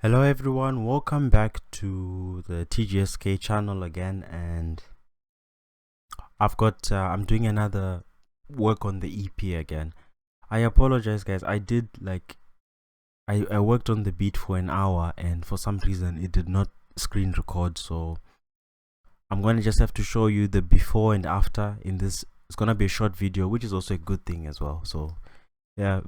Hello everyone, welcome back to the TGSK channel again, and I'm doing another work on the EP again. I apologize guys, I worked on the beat for an hour and for some reason it did not screen record, so I'm going to just have to show you the before and after in this. It's going to be a short video, which is also a good thing as well, so yeah,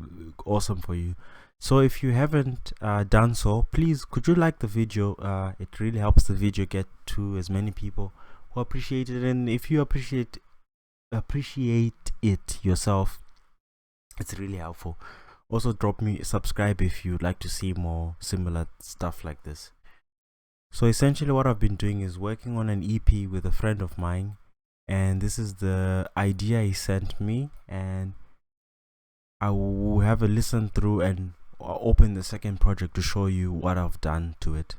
awesome for you. So if you haven't done so, please could you like the video. It really helps the video get to as many people who appreciate it, and if you appreciate it yourself, it's really helpful. Also drop me subscribe if you'd like to see more similar stuff like this. So essentially what I've been doing is working on an EP with a friend of mine, and this is the idea he sent me, and I will have a listen through and open the second project to show you what I've done to it.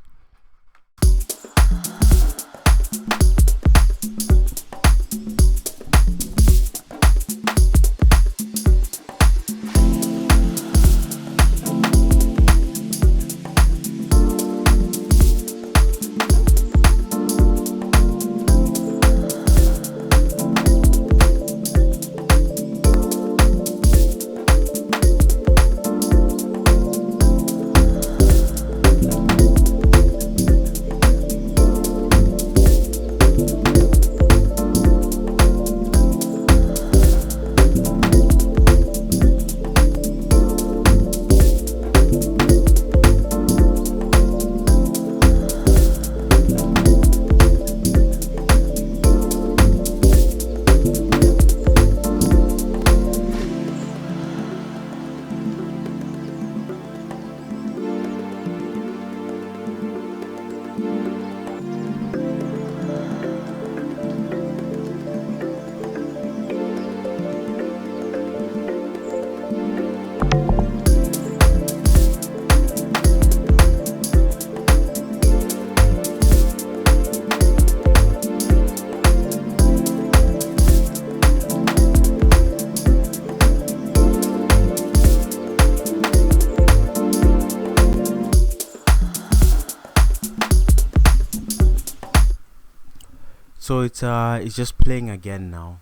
So it's just playing again now.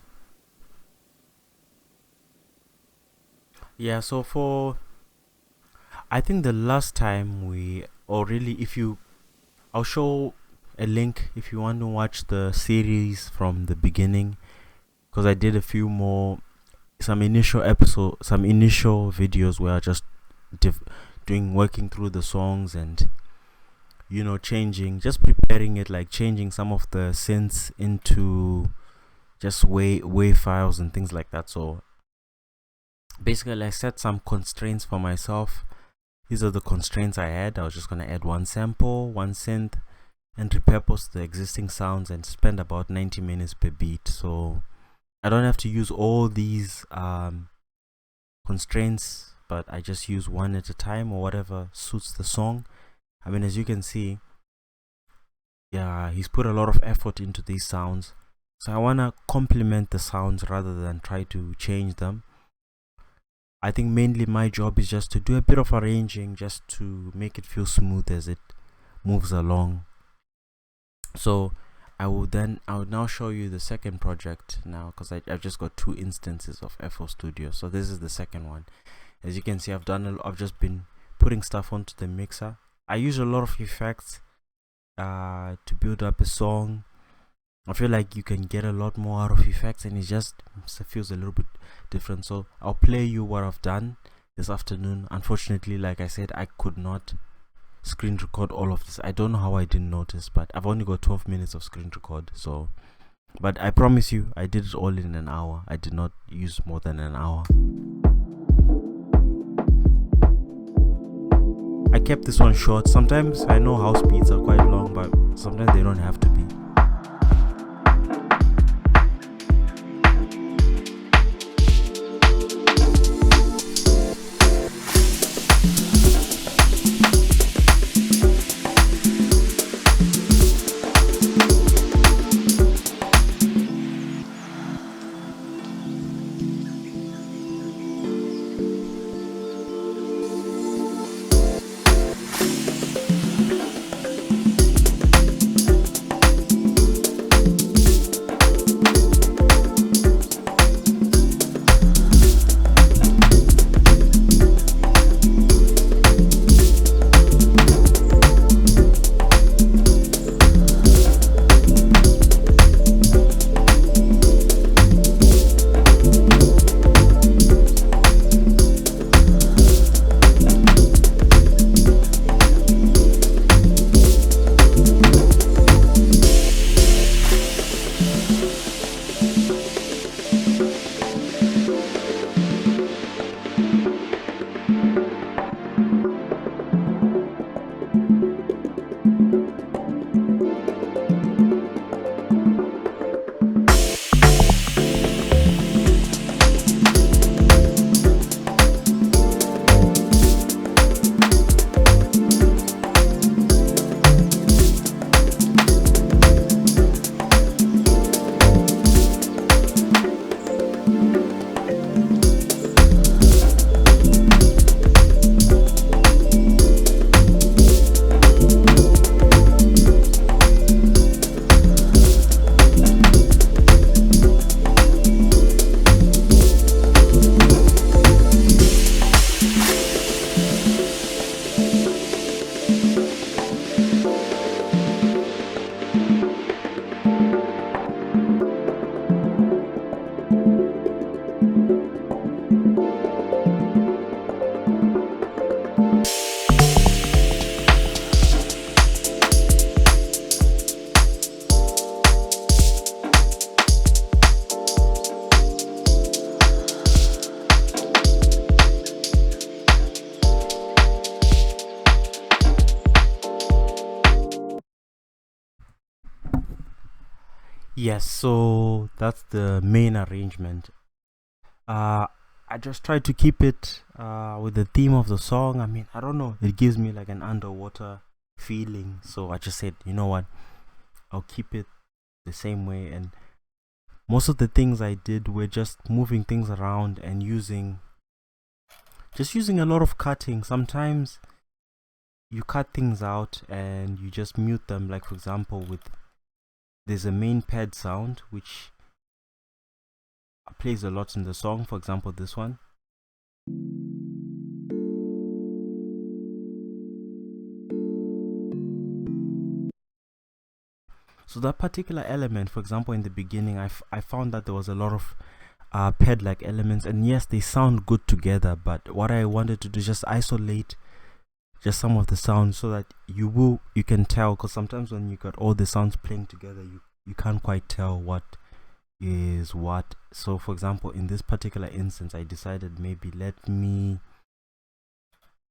Yeah, so I think the last time I'll show a link if you want to watch the series from the beginning, because I did some initial videos where I just working through the songs and preparing it, like changing some of the synths into just wave files and things like that. So basically I set some constraints for myself. These are the constraints I had. I was just going to add one sample, one synth, and repurpose the existing sounds and spend about 90 minutes per beat. So I don't have to use all these constraints, but I just use one at a time or whatever suits the song. I mean, as you can see, yeah, he's put a lot of effort into these sounds. So I want to complement the sounds rather than try to change them. I think mainly my job is just to do a bit of arranging, just to make it feel smooth as it moves along. So I will now show you the second project now, because I've just got 2 instances of FL Studio. So this is the second one. As you can see, I've just been putting stuff onto the mixer. I use a lot of effects to build up a song. I feel like you can get a lot more out of effects, and it feels a little bit different. So I'll play you what I've done this afternoon. Unfortunately, like I said, I could not screen record all of this. I don't know how I didn't notice, but I've only got 12 minutes of screen record. So, but I promise you, I did it all in an hour. I did not use more than an hour. I kept this one short. Sometimes I know house beats are quite long, but sometimes they don't have to be. Yes, so that's the main arrangement. uh I just try to keep it with the theme of the song. I mean, I don't know, it gives me like an underwater feeling, so I just said, you know what, I'll keep it the same way. And most of the things I did were just moving things around and using a lot of cutting. Sometimes you cut things out and you just mute them, like for example with there's a main pad sound which plays a lot in the song, for example this one. So that particular element, for example in the beginning, I found that there was a lot of pad like elements, and yes, they sound good together, but what I wanted to do is just isolate just some of the sounds so that you can tell, because sometimes when you got all the sounds playing together, you can't quite tell what is what. So for example in this particular instance, I decided maybe let me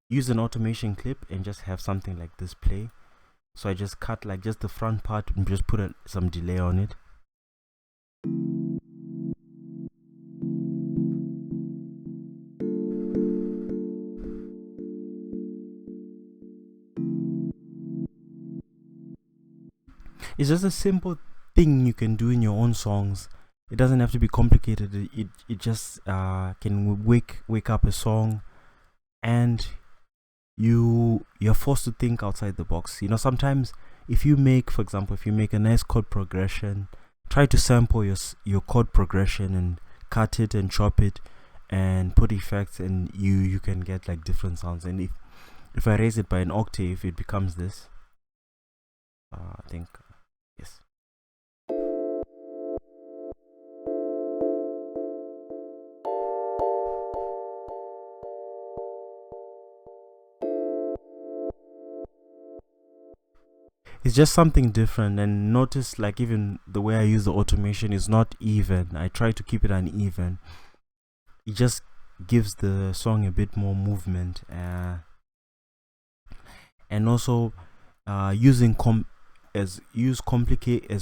use an automation clip and just have something like this play. So I just cut like just the front part and just put some delay on it. It's just a simple thing you can do in your own songs. It doesn't have to be complicated. It just can wake up a song, and you're forced to think outside the box. You know, sometimes if you make, for example, if you make a nice chord progression, try to sample your chord progression and cut it and chop it and put effects, and you can get like different sounds. And if I raise it by an octave, it becomes this. I think yes. It's just something different. And notice like even the way I use the automation is not even. I try to keep it uneven. It just gives the song a bit more movement, and also using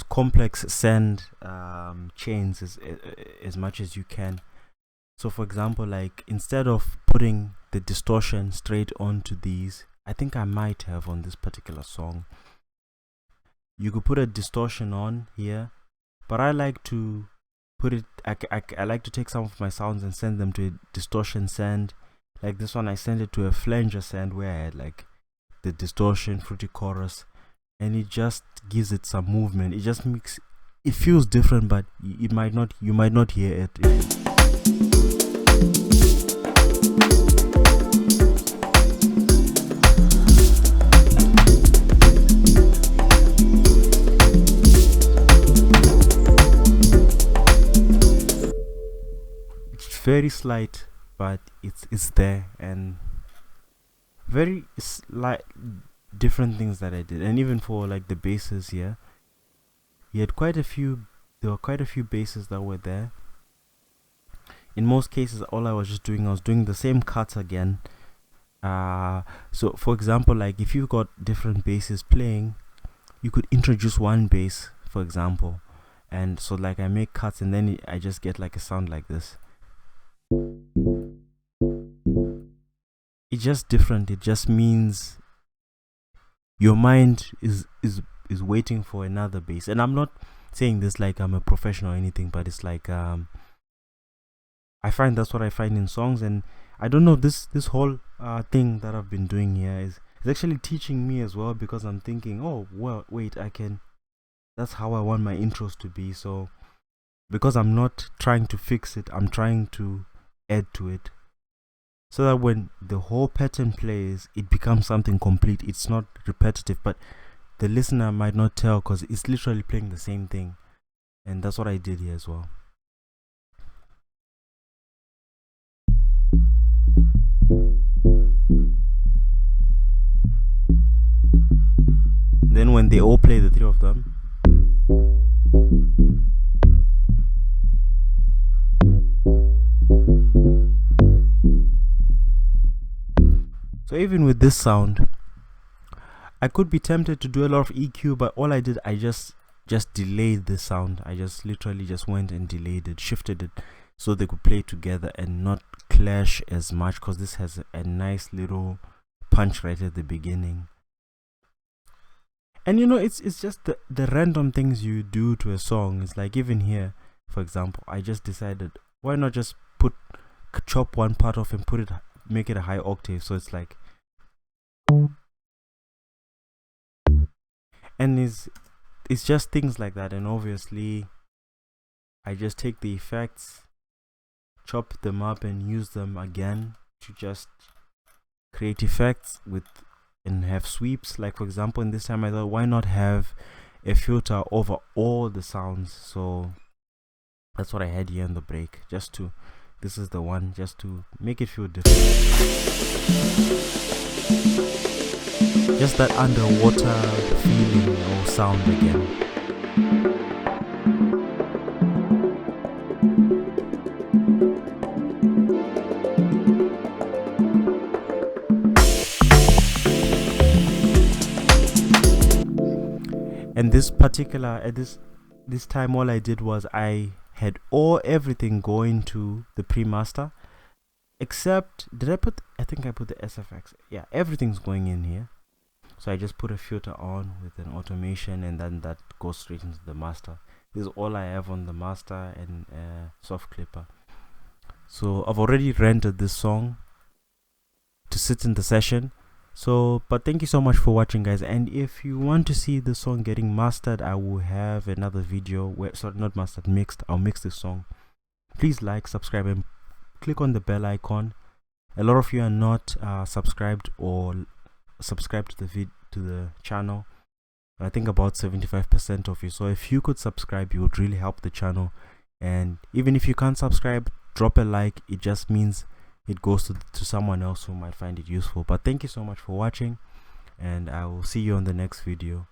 complex send chains as much as you can. So for example, like instead of putting the distortion straight onto these, I think I might have on this particular song, you could put a distortion on here, but I like to put it, I like to take some of my sounds and send them to a distortion send. Like this one, I sent it to a flanger send where I had like the distortion, fruity chorus, and it just gives it some movement. It just it feels different, but you might not hear it. Very slight, but it's there, and very slight different things that I did. And even for like the basses here, there were quite a few basses that were there. In most cases, all I was doing the same cuts again. So for example, like if you got different basses playing, you could introduce one bass, for example, and so like I make cuts, and then I just get like a sound like this. It's just different. It just means your mind is waiting for another bass. And I'm not saying this like I'm a professional or anything, but it's like I find that's what I find in songs. And I don't know, this whole thing that I've been doing here is actually teaching me as well, because I'm thinking, oh well, wait, that's how I want my intros to be. So because I'm not trying to fix it, I'm trying to add to it, so that when the whole pattern plays, it becomes something complete. It's not repetitive, but the listener might not tell because it's literally playing the same thing. And that's what I did here as well. Then when they all play, the three of them, so even with this sound, I could be tempted to do a lot of EQ, but all I did, I just just delayed the sound. I just literally just went and delayed it, shifted it, so they could play together and not clash as much, because this has a nice little punch right at the beginning. And you know, it's just the random things you do to a song. It's like, even here, for example, I just decided, why not just chop one part off and make it a high octave, so it's like, and it's just things like that. And obviously I just take the effects, chop them up, and use them again to just create effects and have sweeps. Like, for example, in this time I thought, why not have a filter over all the sounds? So that's what I had here in the break. This is the one, just to make it feel different. Just that underwater feeling or sound again. And this particular, at this time, all I did was I had everything going to the pre-master, except, I think I put the SFX. Yeah, everything's going in here. So I just put a filter on with an automation, and then that goes straight into the master. This is all I have on the master and soft clipper. So I've already rendered this song to sit in the session. So, but thank you so much for watching, guys. And if you want to see the song getting mastered, I will have another video where, sorry, not mastered, mixed. I'll mix this song. Please like, subscribe, and click on the bell icon. A lot of you are not subscribed or subscribed to the channel. I think about 75% of you. So if you could subscribe, you would really help the channel. And even if you can't subscribe, drop a like. It just means it goes to someone else who might find it useful. But thank you so much for watching, and I will see you on the next video.